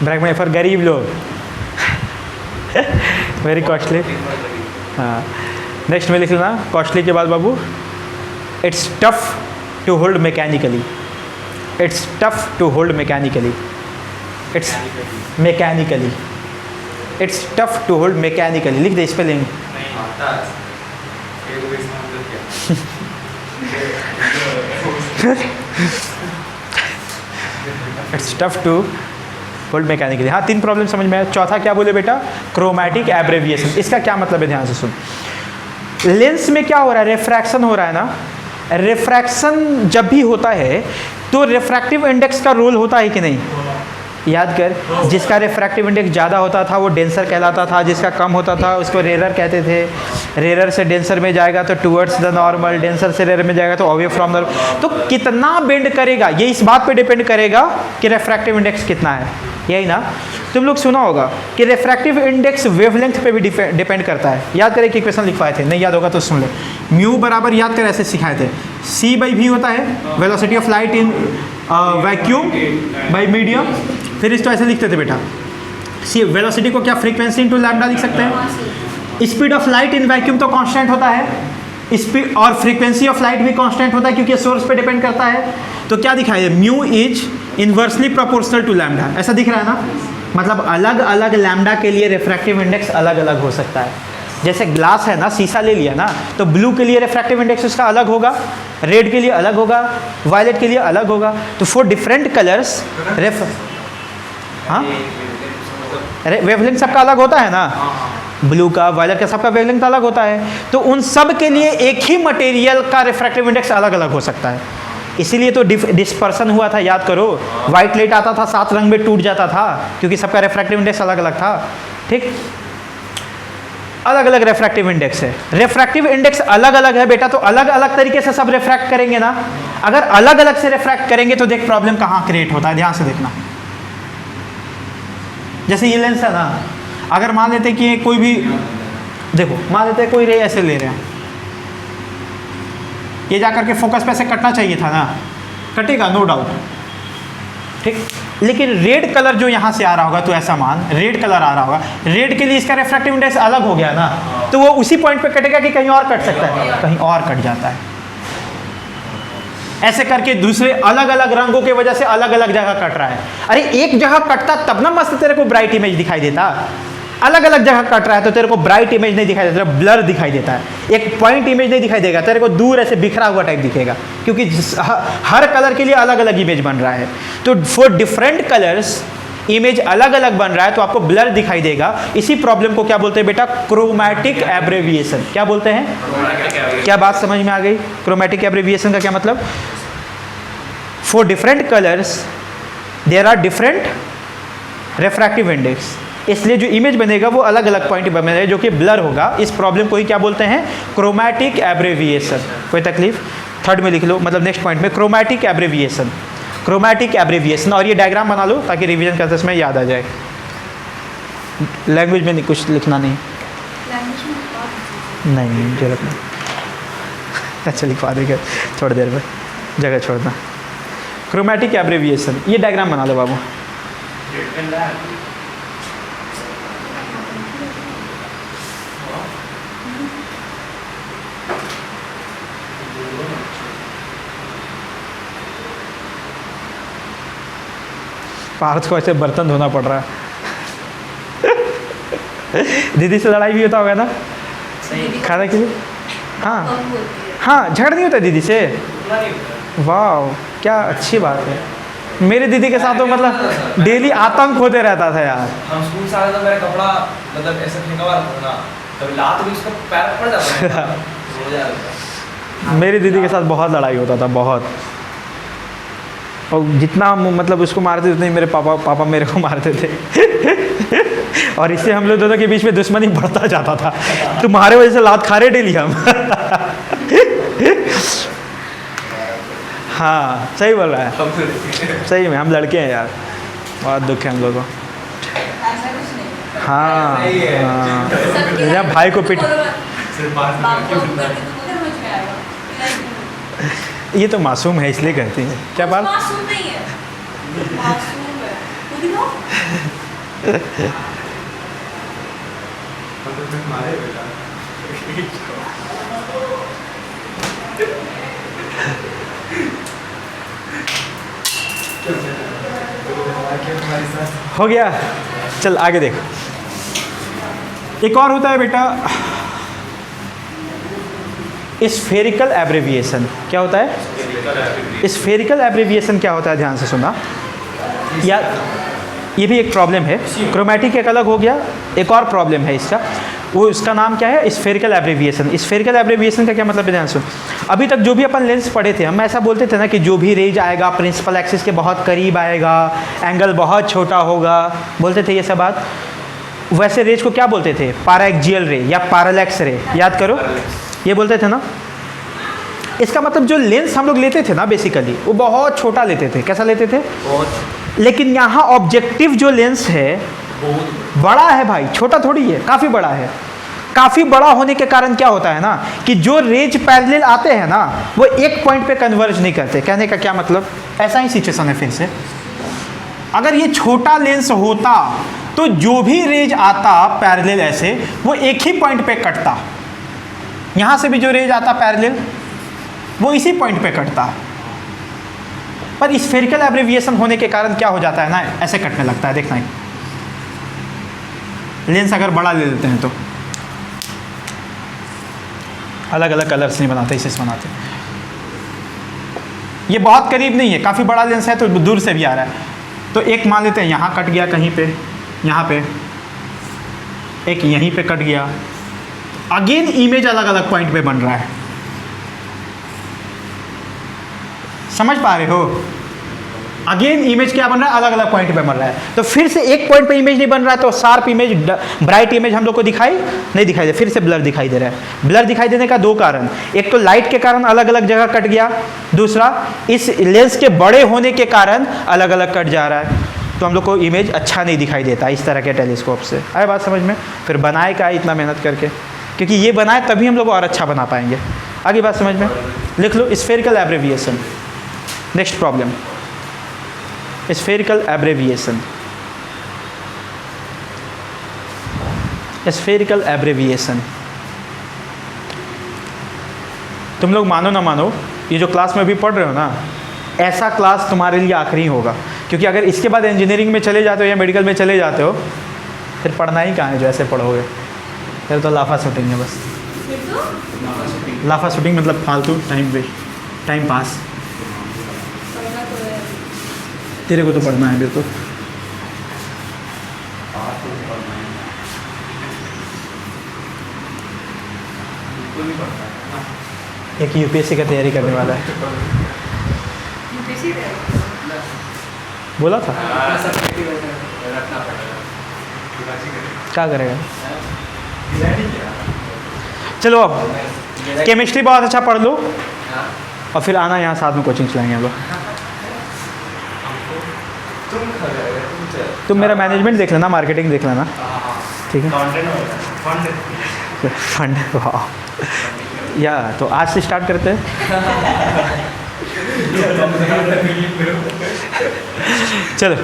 ब्रैकेट में फॉर गरीब लोग, वेरी कॉस्टली। हाँ, नेक्स्ट में लिख लेना कॉस्टली के बाद बाबू, it's tough to hold mechanically. It's tough to hold mechanically. It's mechanically, it's tough to hold mechanically. लिख दे spelling. It's tough to hold mechanically. हाँ 3 प्रॉब्लम समझ में आया। चौथा क्या बोले बेटा, क्रोमैटिक एब्रेविएशन। इसका क्या मतलब है, ध्यान से सुन। लेंस में क्या हो रहा है, रिफ्रैक्शन हो रहा है ना। रिफ्रैक्शन जब भी होता है तो रिफ्रैक्टिव इंडेक्स का रोल होता है कि नहीं, याद कर। जिसका रिफ्रैक्टिव इंडेक्स ज़्यादा होता था वो डेंसर कहलाता था, जिसका कम होता था उसको रेरर कहते थे। रेरर से डेंसर में जाएगा तो टुवर्ड्स द नॉर्मल, डेंसर से रेरर में जाएगा तो अवे फ्रॉम नॉर्मल। तो कितना बेंड करेगा ये इस बात पे डिपेंड करेगा कि रिफ्रैक्टिव इंडेक्स कितना है, यही ना। तुम लोग सुना होगा कि रिफ्रैक्टिव इंडेक्स वेवलेंथ पे भी डिपेंड करता है। याद करें कि क्वेश्चन लिखवाए थे, नहीं याद होगा तो सुन ले। म्यू बराबर याद कर ऐसे सिखाए थे, c/v होता है velocity of light in vacuum bye medium. फिर इसको ऐसे लिखते थे बेटा, सी वेलोसिटी को क्या फ्रीक्वेंसी इंटू लैम्डा लिख सकते हैं। Speed of light in vacuum तो कांस्टेंट होता है, स्पीड और फ्रीक्वेंसी ऑफ लाइट भी कांस्टेंट होता है क्योंकि सोर्स पे डिपेंड करता है। तो क्या दिखाई है, mu is inversely proportional to lambda, ऐसा दिख रहा है ना। मतलब अलग अलग लैम्डा के लिए रिफ्रैक्टिव इंडेक्स अलग अलग हो सकता है। जैसे ग्लास है ना, शीशा ले लिया ना, तो ब्लू के लिए रिफ्रैक्टिव इंडेक्स उसका अलग होगा, रेड के लिए अलग होगा, वायलेट के लिए अलग होगा। तो फॉर डिफरेंट कलर्स हाँ वेवलेंथ सबका अलग होता है ना, ब्लू का, वायलेट का, सबका वेवलेंथ अलग होता है। तो उन सब के लिए एक ही मटेरियल का रिफ्रैक्टिव इंडेक्स अलग अलग हो सकता है। इसीलिए तो डिस्पर्सन हुआ था, याद करो। वाइट लाइट आता था 7 रंग में टूट जाता था क्योंकि सबका रिफ्रैक्टिव इंडेक्स अलग अलग था। ठीक, अलग अलग रिफ्रैक्टिव इंडेक्स है। रिफ्रैक्टिव इंडेक्स अलग अलग है बेटा, तो अलग अलग तरीके से सब रिफ्रैक्ट करेंगे ना। अगर अलग अलग से रिफ्रैक्ट करेंगे तो देख प्रॉब्लम कहाँ क्रिएट होता है, ध्यान से देखना। जैसे ये लेंस है ना, अगर मान लेते कि कोई भी, देखो मान लेते कोई रे ऐसे ले रहे हैं, ये जाकर के फोकस पे ऐसे कटना चाहिए था ना, कटेगा नो डाउट। ठीक, लेकिन रेड कलर जो यहाँ से आ रहा होगा, तो ऐसा मान रेड कलर आ रहा होगा, रेड के लिए इसका रिफ्रैक्टिव इंडेक्स अलग हो गया ना, तो वो उसी पॉइंट पे कटेगा कि कहीं और कट सकता है, कहीं और कट जाता है। ऐसे करके दूसरे अलग अलग रंगों की वजह से अलग अलग जगह कट रहा है। अरे एक जगह कटता तब ना मस्त तेरे को ब्राइट इमेज दिखाई देता। अलग अलग जगह कट रहा है तो तेरे को ब्राइट इमेज नहीं दिखाई देता, ब्लर दिखाई देता है। एक पॉइंट इमेज नहीं दिखाई देगा, तेरे को दूर ऐसे बिखरा हुआ टाइप दिखेगा, क्योंकि हर कलर के लिए अलग अलग इमेज बन रहा है। तो फॉर डिफरेंट कलर्स इमेज अलग अलग बन रहा है तो आपको ब्लर दिखाई देगा। इसी प्रॉब्लम को क्या बोलते हैं बेटा, क्रोमैटिक एब्रेविएशन। क्या बोलते हैं, क्या बात समझ में आ गई? क्रोमैटिक एब्रेविएशन का क्या मतलब, for different colours there are different refractive index, इसलिए जो इमेज बनेगा वो अलग अलग पॉइंट पर बनेगा जो कि ब्लर होगा। इस प्रॉब्लम को ही क्या बोलते हैं, क्रोमैटिक एब्रेविएशन। कोई तकलीफ? थर्ड में लिख लो, मतलब नेक्स्ट पॉइंट में क्रोमैटिक एब्रेविएशन, क्रोमैटिक एब्रेविएशन। और ये डायग्राम बना लो ताकि रिवीजन करते समय याद आ जाए। लैंग्वेज में नहीं, कुछ लिखना नहीं, नहीं जरूरत नहीं। अच्छा लिखवा देंगे थोड़ी देर में, जगह छोड़ना। क्रोमैटिक एब्रेविएशन, ये डायग्राम बना लो बाबू। पार्थ को ऐसे बर्तन धोना पड़ रहा है। दीदी से लड़ाई भी होता होगा ना खाने के लिए? हाँ हाँ, झगड़ नहीं होता दीदी से? वाह क्या अच्छी बात है। मेरे दीदी के साथ तो मतलब डेली आतंक होते रहता था यार। हम स्कूल से आए तो मेरा कपड़ा मतलब ऐसा फेंका हुआ रहता था ना, कभी लात भी उसका पैर पड़ जाता था। मेरी दीदी के साथ बहुत लड़ाई होता था, बहुत। और जितना मतलब उसको मारते उतने मेरे पापा मेरे को मारते थे। और इससे हम लोग दोनों के बीच में दुश्मनी बढ़ता जाता था। तुम्हारे वजह से लात खा रहे डेली हम। हाँ सही बोल रहा है, सही में हम लड़के हैं यार, बहुत दुख है हम लोगों को। ऐसा कुछ नहीं। हाँ हाँ, जब भाई को पिट, ये तो मासूम है इसलिए कहती है। क्या बात? मासूम नहीं है, मासूम है। वो दिखाओ। हो गया, चल आगे देख। एक और होता है बेटा स्फेरिकल एब्रेविएशन। क्या होता है स्फेरिकल एब्रेविएशन? क्या होता है ध्यान से सुना। या ये भी एक प्रॉब्लम है। क्रोमेटिक एक अलग हो गया, एक और प्रॉब्लम है इसका, वो इसका नाम क्या है? Spherical aberration. स्फेरिकल एब्रेविएशन का क्या मतलब है? ध्यान सुन, अभी तक जो भी अपन लेंस पढ़े थे, हम ऐसा बोलते थे ना कि जो भी रेज आएगा प्रिंसिपल एक्सिस के बहुत करीब आएगा, एंगल बहुत छोटा होगा, बोलते थे ये सब बात। वैसे रेज को क्या बोलते थे? पैराएक्सियल रे या पैरेलैक्स रे, याद करो, ये बोलते थे ना। इसका मतलब जो लेंस हम लोग लेते थे ना बेसिकली, वो बहुत छोटा लेते थे। कैसा लेते थे? लेकिन यहाँ ऑब्जेक्टिव जो लेंस है बड़ा है भाई, छोटा थोड़ी है, काफ़ी बड़ा है। काफ़ी बड़ा होने के कारण क्या होता है ना कि जो रेज पैरेलल आते हैं ना, वो एक पॉइंट पे कन्वर्ज नहीं करते। कहने का क्या मतलब? ऐसा ही सिचुएशन है फिर से। अगर ये छोटा लेंस होता तो जो भी रेज आता पैरेलल ऐसे, वो एक ही पॉइंट पे कटता। यहाँ से भी जो रेज आता पैरेलल, वो इसी पॉइंट पे कटता। पर स्फेरिकल एब्रेविएशन होने के कारण क्या हो जाता है ना, ऐसे कटने लगता है। देखना, लेंस अगर बड़ा ले लेते हैं तो अलग अलग कलर्स नहीं बनाते, इसे बनाते। ये बहुत करीब नहीं है, काफ़ी बड़ा लेंस है तो दूर से भी आ रहा है। तो एक मान लेते हैं यहाँ कट गया कहीं पे, यहाँ पे एक, यहीं पे कट गया। अगेन इमेज अलग अलग पॉइंट पे बन रहा है। समझ पा रहे हो? अगेन इमेज क्या बन रहा है? अलग अलग पॉइंट पे बन रहा है। तो फिर से एक पॉइंट पे इमेज नहीं बन रहा है, तो शार्प इमेज, ब्राइट इमेज हम लोग को दिखाई नहीं दिखाई दे, फिर से ब्लर दिखाई दे रहा है। ब्लर दिखाई देने का दो कारण, एक तो लाइट के कारण अलग अलग जगह कट गया, दूसरा इस लेंस के बड़े होने के कारण अलग अलग कट जा रहा है। तो हम लोग को इमेज अच्छा नहीं दिखाई देता इस तरह के टेलीस्कोप से। आए बात समझ में? फिर बनाए का इतना मेहनत करके, क्योंकि ये बनाए तभी हम लोग और अच्छा बना पाएंगे। आगे बात समझ में? लिख लो spherical aberration. Next problem, spherical aberration. Spherical aberration, तुम लोग मानो ना मानो, ये जो क्लास में अभी पढ़ रहे हो ना, ऐसा क्लास तुम्हारे लिए आखिरी होगा। क्योंकि अगर इसके बाद इंजीनियरिंग में चले जाते हो या मेडिकल में चले जाते हो, फिर पढ़ना ही कहाँ है जो ऐसे पढ़ोगे? फिर तो लाफा शूटिंग है बस। लाफा शूटिंग मतलब फालतू टाइम वेस्ट, टाइम पास। तेरे को तो पढ़ना है बिल्कुल। एक यूपीएससी का तैयारी करने वाला है, बोला था। क्या करेगा? चलो अब केमिस्ट्री बहुत अच्छा पढ़ लो और फिर आना यहाँ साथ में कोचिंग चलाएंगे हम लोग। तुम मेरा मैनेजमेंट देख लेना, मार्केटिंग देख लेना, ठीक है? फंड, वाह। या तो आज से स्टार्ट करते हैं। चलो,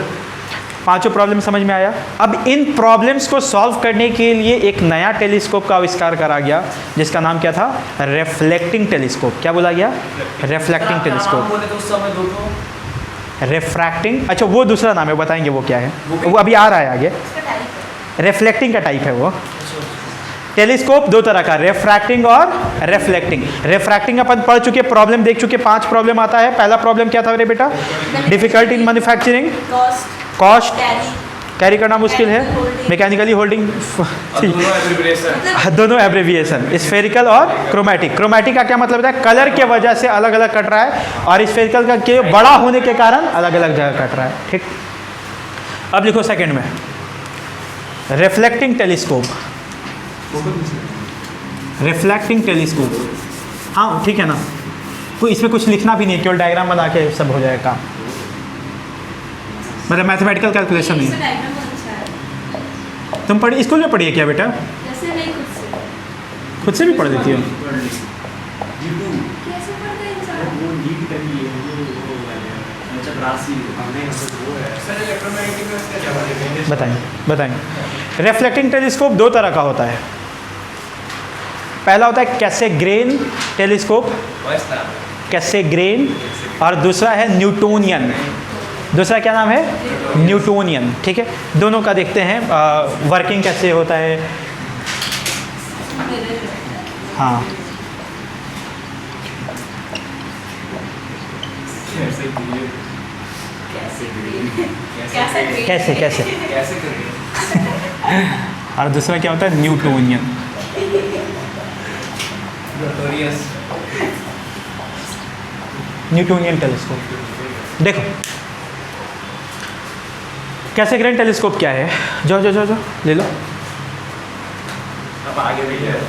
पांचों प्रॉब्लम समझ में आया। अब इन प्रॉब्लम्स को सॉल्व करने के लिए एक नया टेलीस्कोप का आविष्कार करा गया, जिसका नाम क्या था? Reflecting telescope. क्या बोला गया? Reflecting telescope. रिफ्रैक्टिंग, अच्छा वो दूसरा नाम है, बताएंगे वो क्या है, वो अभी आ रहा है आगे। रिफ्लेक्टिंग का टाइप है वो। टेलीस्कोप दो तरह का, रिफ्रैक्टिंग और रिफ्लेक्टिंग। रिफ्रैक्टिंग अपन पढ़ चुके, प्रॉब्लम देख चुके, 5 प्रॉब्लम आता है। पहला प्रॉब्लम क्या था रे बेटा? Difficult in manufacturing, cost, carry करना मुश्किल है, मैकेनिकली होल्डिंग, दोनों एब्रेविएशन, स्फेरिकल और क्रोमेटिक। क्रोमेटिक का क्या मतलब होता है? कलर के वजह से अलग अलग कट रहा है, और स्फेरिकल का के बड़ा होने के कारण अलग अलग जगह कट रहा है। ठीक, अब लिखो सेकंड में रिफ्लेक्टिंग टेलीस्कोप। रिफ्लेक्टिंग टेलीस्कोप, हाँ ठीक है ना, कोई इसमें कुछ लिखना भी नहीं, केवल डायग्राम बना के सब हो जाएगा काम, मतलब मैथमेटिकल कैलकुलेशन नहीं है। तुम पढ़ी, स्कूल में पढ़ी है क्या बेटा? खुद से भी पढ़ देती हो? बताएंगे। रिफ्लेक्टिंग टेलीस्कोप दो तरह का होता है। पहला होता है कैसेग्रेन टेलीस्कोप, कैसेग्रेन, और दूसरा है न्यूटोनियन। दूसरा क्या नाम है? न्यूटोनियन। ठीक है, दोनों का देखते हैं वर्किंग कैसे होता है। हाँ, कैसे कैसे कैसे करेंगे? और दूसरा क्या होता है न्यूटोनियन। नोटोरियस। Newtonian telescope. देखो कैसेग्रेन टेलीस्कोप क्या है, जाओ जाओ जाओ जाओ ले लो। अब आगे भी है।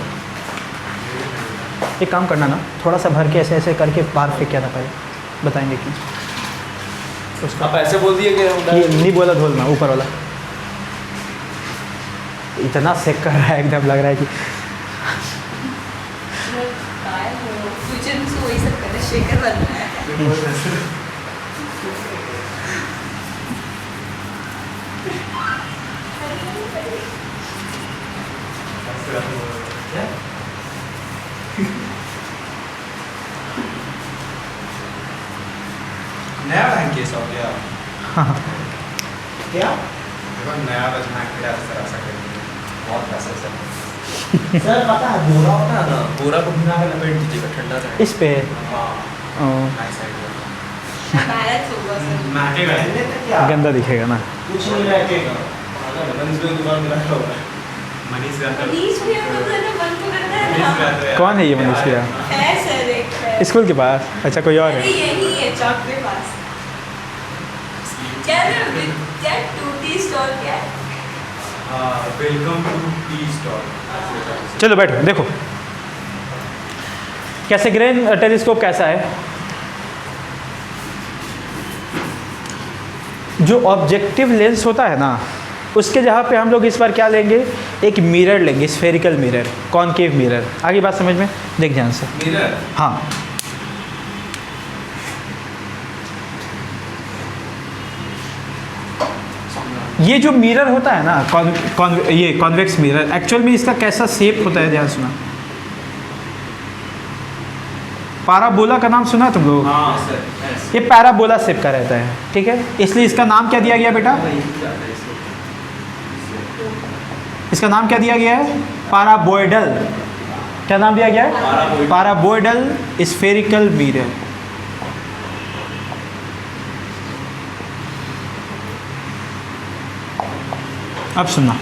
एक काम करना ना, थोड़ा सा भर के ऐसे ऐसे करके बाहर फेंक क्या था पहले, बताएंगे कि उसका आप ऐसे बोल दिए कि ये नहीं बोला धोलना, ऊपर वाला इतना सेक कर रहा है एकदम, लग रहा है कि फ्यूचर में वही सब करना, शेकर बनना है। नया बैंक केस हो गया क्या? देखो नया बैंक के सर ऐसा करेंगे बहुत पैसा सर। सर पता है बोरा होता है ना, बोरा को भिगा के लपेट दीजिएगा ठंडा रहेगा। इस पे हाँ नाइस आइडिया। भारत होगा सर। महंगे पहले तो क्या गंदा दिखेगा ना। कुछ नहीं रहेगा। मनीष भाई दुकान में रखा हुआ है। मनीष का बीच में हम लोग ना बंद तो करना है ना। कौन है ये मनीष भैया? है सर एक है। स्कूल के पास? अच्छा कोई और अरे है? यही है चौक के पास। क्या ना क्या टूटी स्टॉल क्या है? Welcome to tea stall. चलो बैठो, देखो कैसेग्रेन टेलीस्कोप कैसा है। जो ऑब्जेक्टिव लेंस होता है ना, उसके जहाँ पे हम लोग इस बार क्या लेंगे, एक मिरर लेंगे, स्फेरिकल मिरर, कॉनकेव मिरर। आगे बात समझ में, देख ध्यान से। मिरर। हाँ ये जो मिरर होता है ना, ये कॉन्वेक्स मिरर, एक्चुअल में इसका कैसा शेप होता है, ध्यान सुना। पैराबोला का नाम सुना है तुम लोग? हाँ सर। ये पैराबोला शेप का रहता है, ठीक है। इसलिए इसका नाम क्या दिया गया बेटा? इसका नाम क्या दिया गया है? पैराबोइडल। क्या नाम दिया गया है? पैराबोइडल स्फेरिकल मिरर। अब सुनना,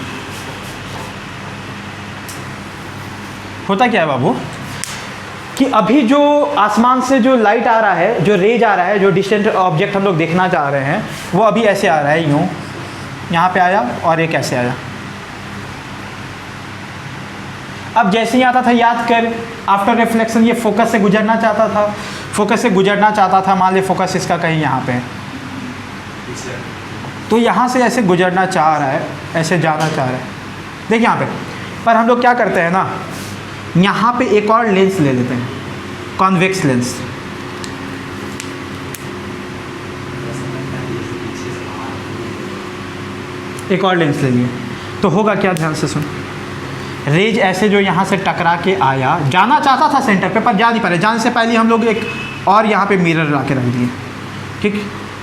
होता क्या है बाबू कि अभी जो आसमान से जो लाइट आ रहा है, जो रेज आ रहा है, जो डिस्टेंट ऑब्जेक्ट हम लोग देखना चाह रहे हैं, वो अभी ऐसे आ रहा है, यूँ यहाँ पे आया और एक ऐसे आया। अब जैसे ही आता था, याद कर, आफ्टर रिफ्लेक्शन ये फोकस से गुजरना चाहता था, फोकस से गुजरना चाहता था। मान ले फोकस इसका कहीं यहाँ पे है, तो यहाँ से ऐसे गुजरना चाह रहा है, ऐसे जाना चाह रहा है, देख यहाँ पे। पर हम लोग क्या करते हैं ना, यहाँ पे एक और लेंस ले लेते हैं, कॉन्वेक्स लेंस। एक और लेंस ले लिए तो होगा क्या, ध्यान से सुन। रेज ऐसे जो यहाँ से टकरा के आया, जाना चाहता था सेंटर पे पर जा नहीं पा रहे। जाने से पहले हम लोग एक और यहाँ पे मिरर ला के रख दिए, ठीक।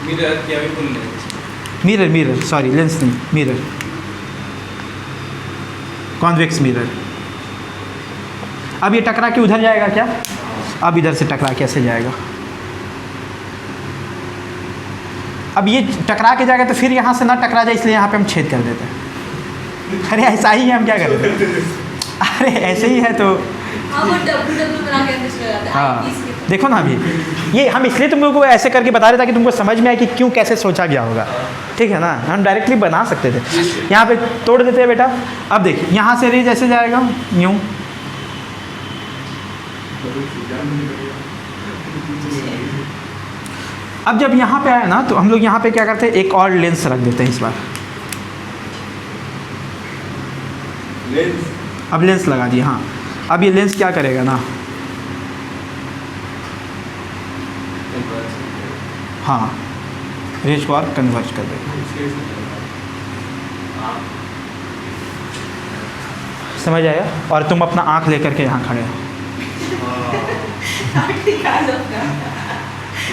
मिरर क्या भी बोल रहे? मिरर, मिरर सॉरी, लेंस नहीं, मिरर, कॉन्वेक्स मिरर। अब ये टकरा के उधर जाएगा क्या? अब इधर से टकरा के ऐसे जाएगा। अब ये टकरा के जाएगा तो फिर यहाँ से ना टकरा जाए, इसलिए यहाँ पे हम छेद कर देते हैं। अरे ऐसा ही है, हम क्या करें? अरे ऐसे ही है तो हाँ वो डब्ल्यू बना के अंदर चला जाता है। हाँ IPs के। देखो ना, अभी ये हम इसलिए तुम लोगों को ऐसे करके बता रहे ताकि तुमको समझ में आए कि क्यों कैसे सोचा गया होगा, ठीक है ना। हम डायरेक्टली बना सकते थे, यहाँ पे तोड़ देते हैं बेटा। अब देखिए यहाँ से रेज ऐसे जाएगा, यूँ, अब जब यहाँ पे आया ना तो हम लोग यहाँ पे क्या करते हैं, एक और लेंस रख देते हैं इस बार। लेंस। अब लेंस लगा दिया, हाँ। अब ये लेंस क्या करेगा ना, हाँ, रेज को और कन्वर्ज कर देगा। समझ आया? और तुम अपना आँख लेकर के यहाँ खड़े हो,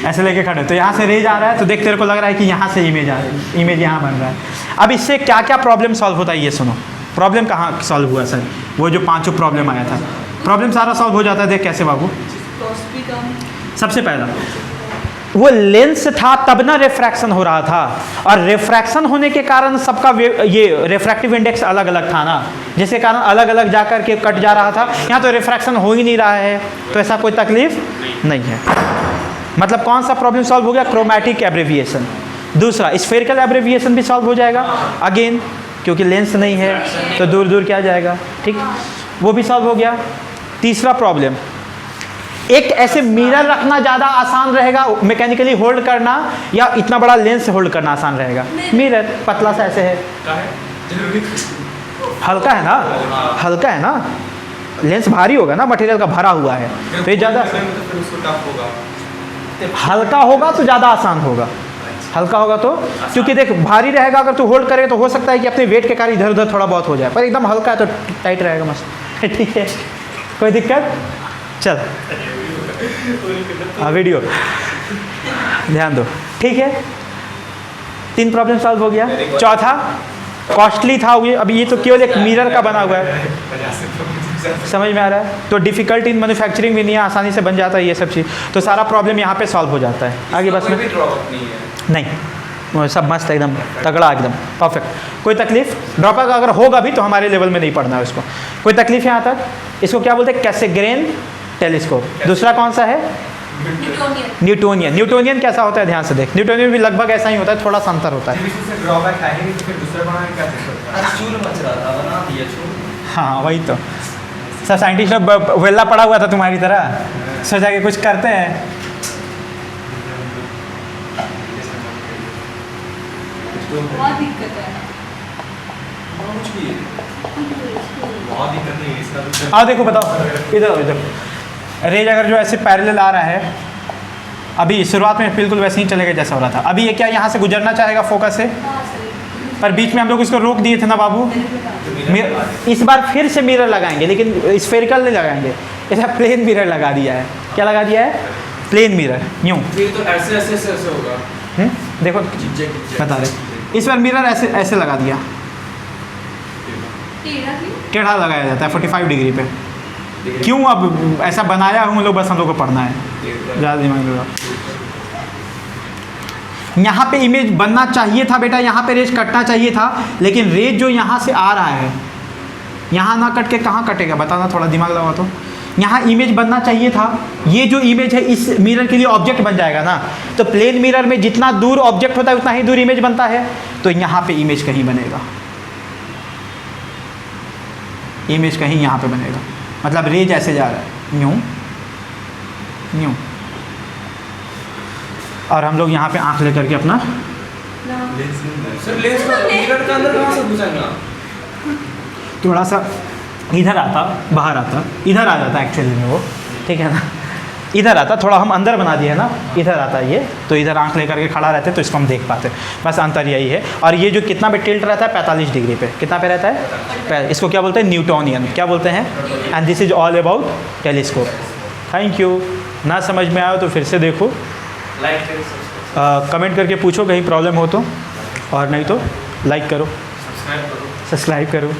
ऐसे लेके खड़े, तो यहाँ से रेज आ रहा है तो देख तेरे को लग रहा है कि यहाँ से इमेज आ रही है, इमेज यहाँ बन रहा है। अब इससे क्या क्या प्रॉब्लम सॉल्व होता है ये सुनो। प्रॉब्लम कहाँ सॉल्व हुआ सर? वो जो 5 प्रॉब्लम आया था, प्रॉब्लम सारा सॉल्व हो जाता है। देख कैसे बाबू, कॉस्ट भी कम। सबसे पहला वो लेंस था तब ना रिफ्रैक्शन हो रहा था, और रिफ्रैक्शन होने के कारण सबका ये रिफ्रैक्टिव इंडेक्स अलग अलग था ना, जिसके कारण अलग अलग जाकर के कट जा रहा था। यहाँ तो रिफ्रैक्शन हो ही नहीं रहा है, तो ऐसा कोई तकलीफ नहीं है। मतलब कौन सा प्रॉब्लम सॉल्व हो गया? क्रोमैटिक एब्रेविएशन। दूसरा स्फेरिकल एब्रेविएशन भी सॉल्व हो जाएगा अगेन, क्योंकि लेंस नहीं है तो दूर दूर क्या जाएगा, ठीक, वो भी सॉल्व हो गया। तीसरा प्रॉब्लम, एक ऐसे मिरर रखना ज़्यादा आसान रहेगा मैकेनिकली होल्ड करना, या इतना बड़ा लेंस होल्ड करना आसान रहेगा? मिरर पतला सा ऐसे है, हल्का है ना, हल्का है ना, लेंस भारी होगा ना, मटेरियल का भरा हुआ है, तो ये ज़्यादा फिर उसको टफ होगा। हल्का होगा तो ज़्यादा आसान होगा, हल्का होगा तो, क्योंकि देख भारी रहेगा अगर तू होल्ड करेगा तो हो सकता है कि अपने वेट के कारण इधर उधर थोड़ा बहुत हो जाए, पर एकदम हल्का है तो टाइट रहेगा मस्त। ठीक है, कोई दिक्कत? चल हाँ वीडियो ध्यान दो, ठीक है। 3 प्रॉब्लम सॉल्व हो गया। चौथा कॉस्टली था ये, अभी ये तो केवल एक मिरर का बना हुआ है, समझ में आ रहा है? तो डिफिकल्ट इन मैन्युफैक्चरिंग भी नहीं है, आसानी से बन जाता है ये सब चीज़, तो सारा प्रॉब्लम यहाँ पे सॉल्व हो जाता है। आगे बस में नहीं, वो सब मस्त एकदम तगड़ा, एकदम परफेक्ट, कोई तकलीफ? ड्रॉप अगर होगा भी तो हमारे लेवल में नहीं पढ़ना है उसको, कोई तकलीफ यहाँ तक? इसको क्या बोलते हैं? कैसेग्रेन टेलीस्कोप। दूसरा कौन सा है? न्यूटोनियन। न्यूटोनियन कैसा होता है? ध्यान से देख, न्यूटोनियन भी लगभग ऐसा ही होता है, थोड़ा सा अंतर होता है। ड्रॉबैक है ही नहीं, तो फिर दूसरा बनाने क्या चक्कर है? चूल मच रहा था, बना दिया चूल। हाँ वही तो, सब साइंटिस्ट वेला पड़ा हुआ था तुम्हारी तरह, सोचा कि कुछ करते हैं। बहुत दिक्कत है। कुछ भी बहुत दिक्कत नहीं है इसका तो। आओ देखो, बताओ इधर इधर, रेज अगर जो ऐसे पैरेलल आ रहा है, अभी शुरुआत में बिल्कुल वैसे ही चलेगा जैसा हो रहा था। अभी ये क्या यहाँ से गुजरना चाहेगा फोकस से, हाँ सही। पर बीच में हम लोग इसको रोक दिए थे ना बाबू। इस बार फिर से मिरर लगाएंगे, लेकिन स्फेरिकल नहीं लगाएंगे, ऐसा प्लेन मिरर लगा दिया है। क्या लगा दिया है? प्लेन मिरर, यूँ। फिर तो ऐसे ऐसे ऐसे ऐसे होगा। देखो बता रहे, इस बार मिरर ऐसे ऐसे लगा दिया, टेढ़ा क्यों? टेढ़ा लगाया जाता है 45 डिग्री पे। क्यों? अब ऐसा बनाया हम लोग, बस हम लोग को पढ़ना है, ज़्यादा दिमाग लगा। यहाँ पे इमेज बनना चाहिए था बेटा, यहाँ पे रेज कटना चाहिए था, लेकिन रेज जो यहाँ से आ रहा है, यहाँ ना कट के कहाँ कटेगा बताना, थोड़ा दिमाग लगा। तो यहाँ इमेज बनना चाहिए था, ये जो इमेज है इस मिरर के लिए ऑब्जेक्ट बन जाएगा ना, तो प्लेन मिरर में जितना दूर ऑब्जेक्ट होता है उतना ही दूर इमेज बनता है, तो यहाँ पे इमेज कहीं बनेगा, इमेज कहीं यहाँ पे बनेगा, मतलब रेज ऐसे जा रहा है यूँ यूँ, और हम लोग यहाँ पे आँख लेकर के अपना सर लेंस का मिरर का अंदर कहाँ से घुसेगा? थोड़ा सा इधर आता, बाहर आता, इधर आ जाता एक्चुअली में वो, ठीक है ना, इधर आता, थोड़ा हम अंदर बना दिए ना, इधर आता ये, तो इधर आंख लेकर के खड़ा रहते तो इसको हम देख पाते, बस अंतर यही है। और ये जो कितना पे टिल्ट रहता है 45 डिग्री पे, कितना पे रहता है? इसको क्या बोलते हैं? न्यूटोनियन। क्या बोलते हैं? And this is all about telescope. Thank you. ना समझ में आया तो फिर से देखो, लाइक करें, सब्सक्राइब कमेंट करके पूछो कहीं प्रॉब्लम हो तो, और नहीं तो लाइक करो, करो। सब्सक्राइब करो।